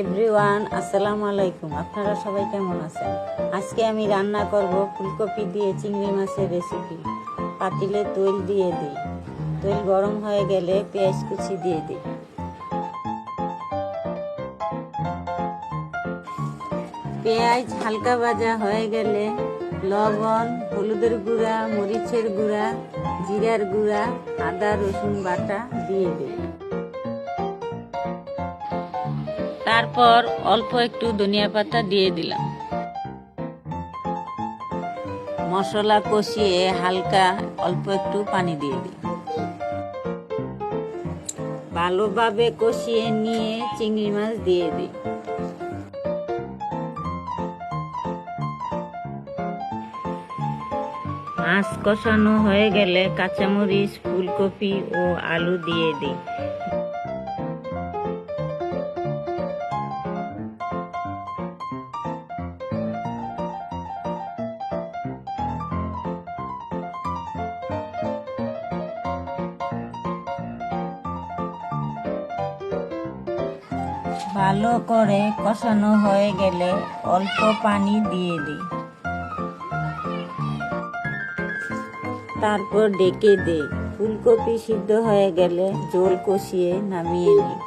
Everyone, আসসালামু আলাইকুম। আপনারা সবাই কেমন আছেন? আজকে আমি রান্না করব ফুলকপি দিয়ে চিংড়ি মাছের রেসিপি। পাতিলে তেল দিয়ে দিই। তেল গরম হয়ে গেলে পেঁয়াজ কুচি দিয়ে দিই। পেঁয়াজ হালকা ভাজা হয়ে গেলে লবণ, হলুদের গুঁড়া, মরিচের গুঁড়া, জিরার গুঁড়া, আদা রসুন বাটা দিয়ে দিই। তারপর অল্প একটু ধনিয়া পাতা দিয়ে দিলাম। মশলা কষিয়ে হালকা অল্প একটু পানি দিয়ে দিই। ভালোভাবে কষিয়ে নিয়ে চিংড়ি মাছ দিয়ে দিই। মাছ কষানো হয়ে গেলে কাঁচামরিচ, ফুলকপি ও আলু দিয়ে দিই। ভালো করে কষানো হয়ে গেলে অল্প পানি দিয়ে দিই। তারপর ডেকে দিই। ফুলকপি সিদ্ধ হয়ে গেলে ঝোল কষিয়ে নামিয়ে নিই।